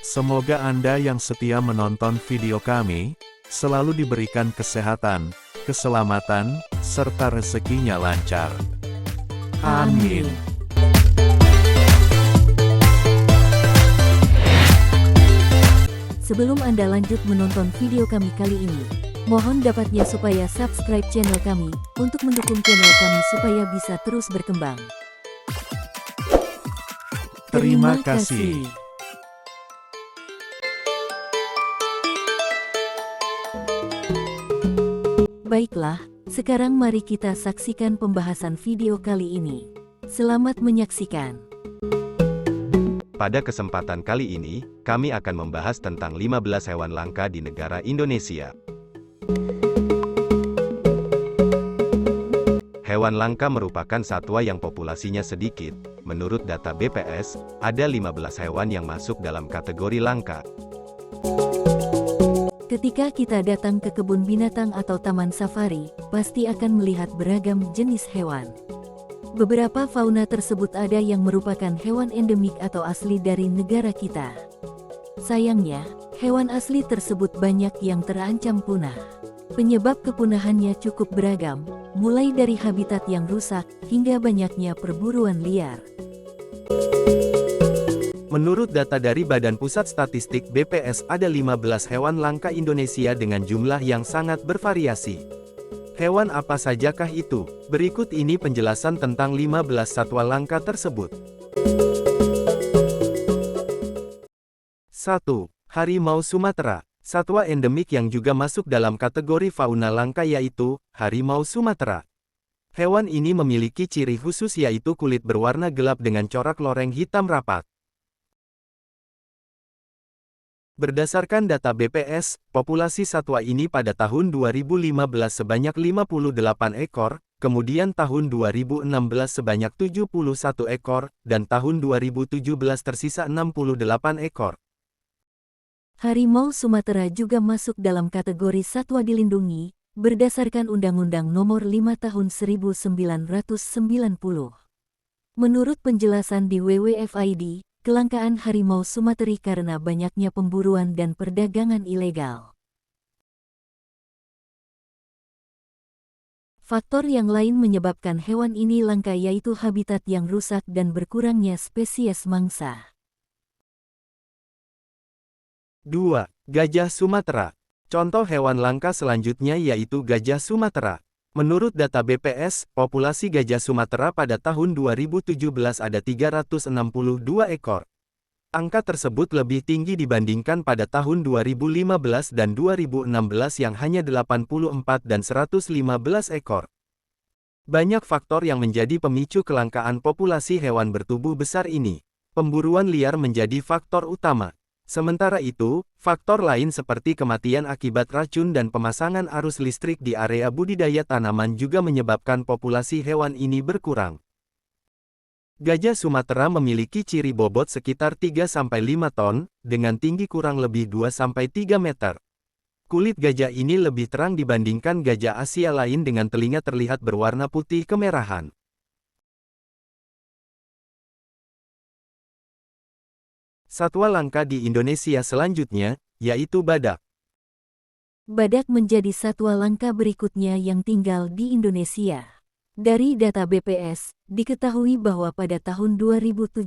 Semoga Anda yang setia menonton video kami, selalu diberikan kesehatan, keselamatan, serta rezekinya lancar. Amin. Sebelum Anda lanjut menonton video kami kali ini, mohon dapatnya supaya subscribe channel kami, untuk mendukung channel kami supaya bisa terus berkembang. Terima kasih. Baiklah, sekarang mari kita saksikan pembahasan video kali ini. Selamat menyaksikan. Pada kesempatan kali ini, kami akan membahas tentang 15 hewan langka di negara Indonesia. Hewan langka merupakan satwa yang populasinya sedikit. Menurut data BPS, ada 15 hewan yang masuk dalam kategori langka. Ketika kita datang ke kebun binatang atau taman safari, pasti akan melihat beragam jenis hewan. Beberapa fauna tersebut ada yang merupakan hewan endemik atau asli dari negara kita. Sayangnya, hewan asli tersebut banyak yang terancam punah. Penyebab kepunahannya cukup beragam, mulai dari habitat yang rusak, hingga banyaknya perburuan liar. Menurut data dari Badan Pusat Statistik BPS, ada 15 hewan langka Indonesia dengan jumlah yang sangat bervariasi. Hewan apa sajakah itu? Berikut ini penjelasan tentang 15 satwa langka tersebut. 1. Harimau Sumatera. Satwa endemik yang juga masuk dalam kategori fauna langka yaitu harimau Sumatera. Hewan ini memiliki ciri khusus yaitu kulit berwarna gelap dengan corak loreng hitam rapat. Berdasarkan data BPS, populasi satwa ini pada tahun 2015 sebanyak 58 ekor, kemudian tahun 2016 sebanyak 71 ekor, dan tahun 2017 tersisa 68 ekor. Harimau Sumatera juga masuk dalam kategori satwa dilindungi, berdasarkan Undang-Undang Nomor 5 Tahun 1990. Menurut penjelasan di WWF-ID, kelangkaan harimau Sumatera karena banyaknya pemburuan dan perdagangan ilegal. Faktor yang lain menyebabkan hewan ini langka yaitu habitat yang rusak dan berkurangnya spesies mangsa. 2. Gajah Sumatera. Contoh hewan langka selanjutnya yaitu gajah Sumatera. Menurut data BPS, populasi gajah Sumatera pada tahun 2017 ada 362 ekor. Angka tersebut lebih tinggi dibandingkan pada tahun 2015 dan 2016 yang hanya 84 dan 115 ekor. Banyak faktor yang menjadi pemicu kelangkaan populasi hewan bertubuh besar ini. Pemburuan liar menjadi faktor utama. Sementara itu, faktor lain seperti kematian akibat racun dan pemasangan arus listrik di area budidaya tanaman juga menyebabkan populasi hewan ini berkurang. Gajah Sumatera memiliki ciri bobot sekitar 3-5 ton, dengan tinggi kurang lebih 2-3 meter. Kulit gajah ini lebih terang dibandingkan gajah Asia lain dengan telinga terlihat berwarna putih kemerahan. Satwa langka di Indonesia selanjutnya, yaitu badak. Badak menjadi satwa langka berikutnya yang tinggal di Indonesia. Dari data BPS, diketahui bahwa pada tahun 2017,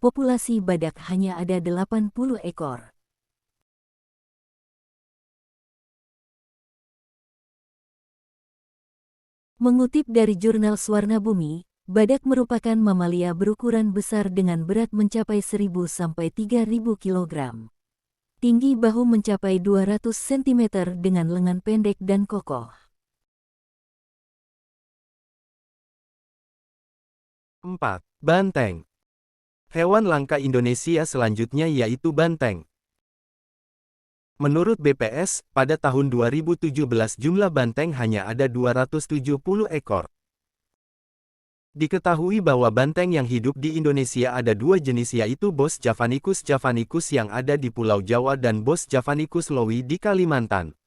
populasi badak hanya ada 80 ekor. Mengutip dari jurnal Swarna Bumi, badak merupakan mamalia berukuran besar dengan berat mencapai 1.000 sampai 3.000 kg. Tinggi bahu mencapai 200 cm dengan lengan pendek dan kokoh. 4. Banteng. Hewan langka Indonesia selanjutnya yaitu banteng. Menurut BPS, pada tahun 2017 jumlah banteng hanya ada 270 ekor. Diketahui bahwa banteng yang hidup di Indonesia ada dua jenis yaitu Bos javanicus javanicus yang ada di Pulau Jawa dan Bos javanicus lowi di Kalimantan.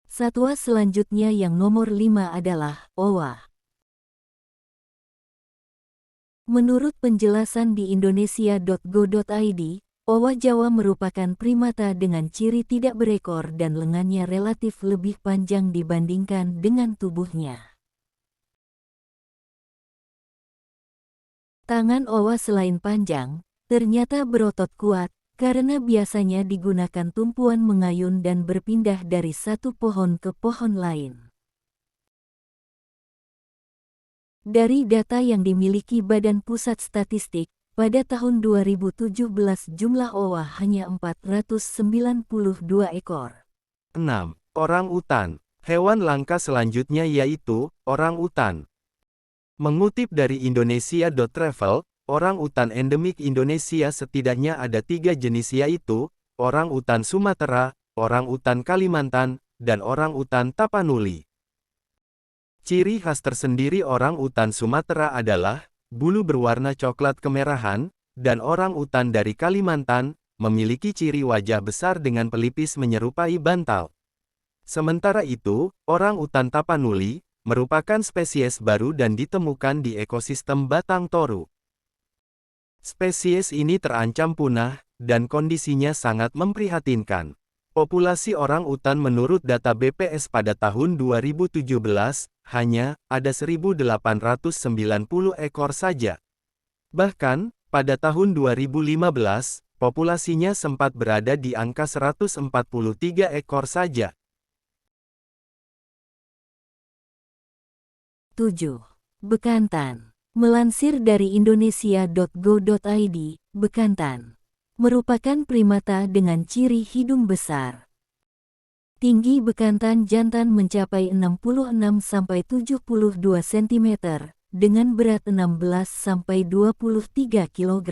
Satwa selanjutnya yang nomor 5 adalah owa. Menurut penjelasan di indonesia.go.id, owa Jawa merupakan primata dengan ciri tidak berekor dan lengannya relatif lebih panjang dibandingkan dengan tubuhnya. Tangan owa selain panjang, ternyata berotot kuat, karena biasanya digunakan tumpuan mengayun dan berpindah dari satu pohon ke pohon lain. Dari data yang dimiliki Badan Pusat Statistik, pada tahun 2017 jumlah owa hanya 492 ekor. 6. Orang utan. Hewan langka selanjutnya yaitu orang utan. Mengutip dari Indonesia.travel, orang utan endemik Indonesia setidaknya ada 3 jenis yaitu, orang utan Sumatera, orang utan Kalimantan, dan orang utan Tapanuli. Ciri khas tersendiri orang utan Sumatera adalah, bulu berwarna coklat kemerahan, dan orang utan dari Kalimantan, memiliki ciri wajah besar dengan pelipis menyerupai bantal. Sementara itu, orang utan Tapanuli, merupakan spesies baru dan ditemukan di ekosistem Batang Toru. Spesies ini terancam punah, dan kondisinya sangat memprihatinkan. Populasi orang utan menurut data BPS pada tahun 2017, hanya ada 1.890 ekor saja. Bahkan, pada tahun 2015, populasinya sempat berada di angka 143 ekor saja. 7. Bekantan. Melansir dari indonesia.go.id, bekantan merupakan primata dengan ciri hidung besar. Tinggi bekantan jantan mencapai 66-72 cm, dengan berat 16-23 kg.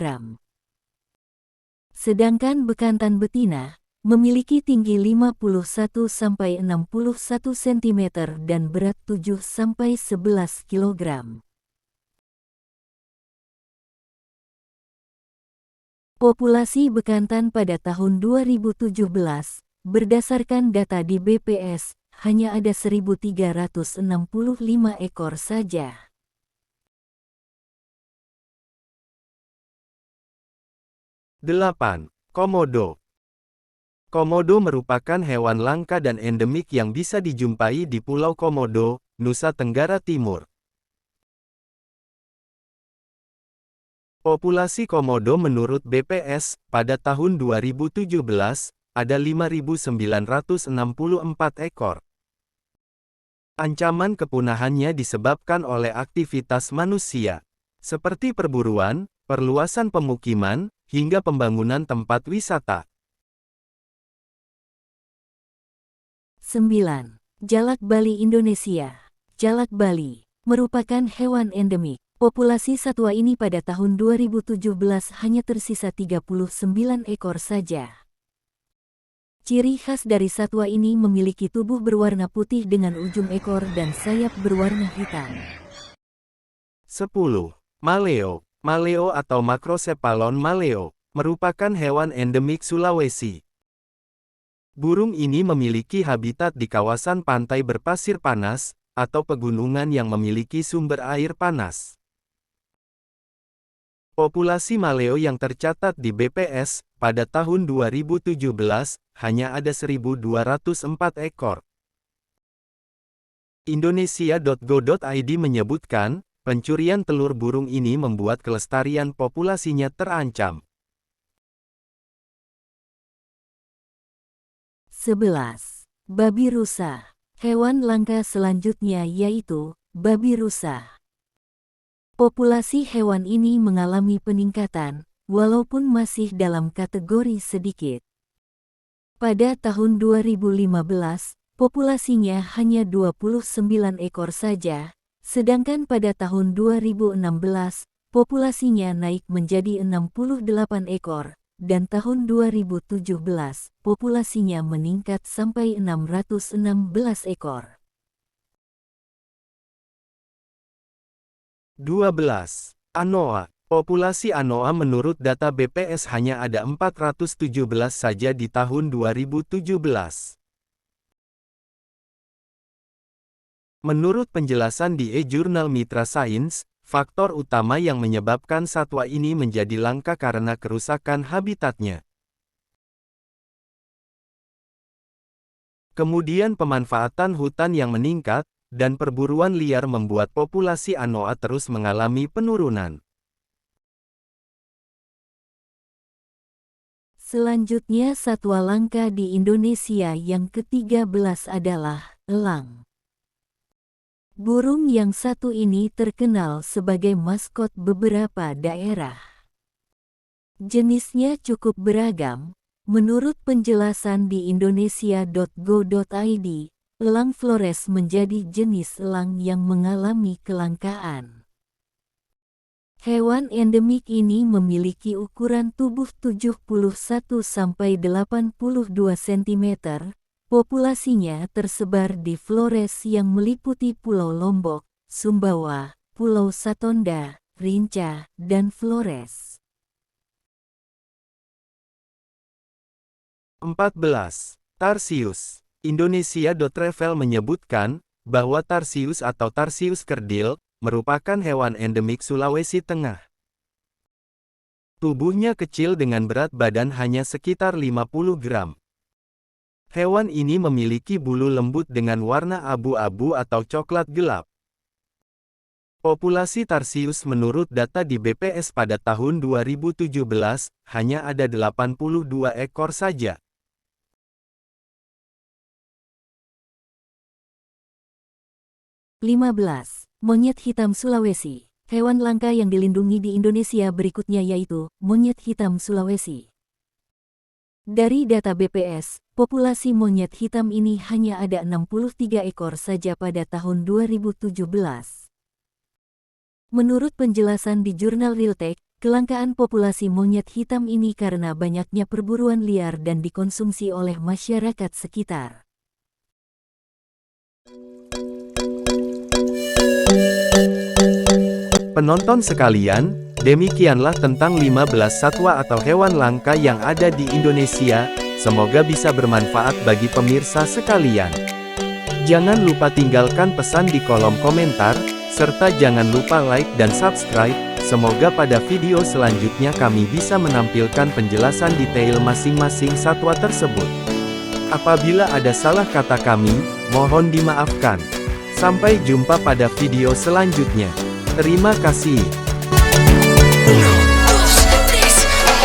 Sedangkan bekantan betina memiliki tinggi 51-61 cm dan berat 7-11 kg. Populasi bekantan pada tahun 2017, berdasarkan data di BPS, hanya ada 1.365 ekor saja. Delapan. Komodo. Komodo merupakan hewan langka dan endemik yang bisa dijumpai di Pulau Komodo, Nusa Tenggara Timur. Populasi komodo menurut BPS, pada tahun 2017, ada 5.964 ekor. Ancaman kepunahannya disebabkan oleh aktivitas manusia, seperti perburuan, perluasan pemukiman, hingga pembangunan tempat wisata. 9. Jalak Bali Indonesia. Jalak Bali merupakan hewan endemik. Populasi satwa ini pada tahun 2017 hanya tersisa 39 ekor saja. Ciri khas dari satwa ini memiliki tubuh berwarna putih dengan ujung ekor dan sayap berwarna hitam. 10. Maleo. Maleo atau Macrocephalon maleo, merupakan hewan endemik Sulawesi. Burung ini memiliki habitat di kawasan pantai berpasir panas, atau pegunungan yang memiliki sumber air panas. Populasi maleo yang tercatat di BPS, pada tahun 2017, hanya ada 1.204 ekor. Indonesia.go.id menyebutkan, pencurian telur burung ini membuat kelestarian populasinya terancam. 11. Babi rusa. Hewan langka selanjutnya yaitu babi rusa. Populasi hewan ini mengalami peningkatan, walaupun masih dalam kategori sedikit. Pada tahun 2015, populasinya hanya 29 ekor saja, sedangkan pada tahun 2016, populasinya naik menjadi 68 ekor, dan tahun 2017, populasinya meningkat sampai 616 ekor. 12. Anoa. Populasi anoa menurut data BPS hanya ada 417 saja di tahun 2017. Menurut penjelasan di e-Jurnal Mitra Sains, Faktor utama yang menyebabkan satwa ini menjadi langka karena kerusakan habitatnya. Kemudian pemanfaatan hutan yang meningkat, dan perburuan liar membuat populasi anoa terus mengalami penurunan. Selanjutnya satwa langka di Indonesia yang ke-13 adalah elang. Burung yang satu ini terkenal sebagai maskot beberapa daerah. Jenisnya cukup beragam. Menurut penjelasan di indonesia.go.id, elang Flores menjadi jenis elang yang mengalami kelangkaan. Hewan endemik ini memiliki ukuran tubuh 71-82 cm. Populasinya tersebar di Flores yang meliputi Pulau Lombok, Sumbawa, Pulau Satonda, Rinca, dan Flores. 14. Tarsius. Indonesia.travel menyebutkan bahwa Tarsius atau Tarsius kerdil merupakan hewan endemik Sulawesi Tengah. Tubuhnya kecil dengan berat badan hanya sekitar 50 gram. Hewan ini memiliki bulu lembut dengan warna abu-abu atau coklat gelap. Populasi Tarsius menurut data di BPS pada tahun 2017, hanya ada 82 ekor saja. 15. Monyet hitam Sulawesi. Hewan langka yang dilindungi di Indonesia berikutnya yaitu monyet hitam Sulawesi. Dari data BPS, populasi monyet hitam ini hanya ada 63 ekor saja pada tahun 2017. Menurut penjelasan di jurnal Realtek, kelangkaan populasi monyet hitam ini karena banyaknya perburuan liar dan dikonsumsi oleh masyarakat sekitar. Penonton sekalian, demikianlah tentang 15 satwa atau hewan langka yang ada di Indonesia. Semoga bisa bermanfaat bagi pemirsa sekalian. Jangan lupa tinggalkan pesan di kolom komentar, serta jangan lupa like dan subscribe. Semoga pada video selanjutnya kami bisa menampilkan penjelasan detail masing-masing satwa tersebut. Apabila ada salah kata kami, mohon dimaafkan. Sampai jumpa pada video selanjutnya. Terima kasih.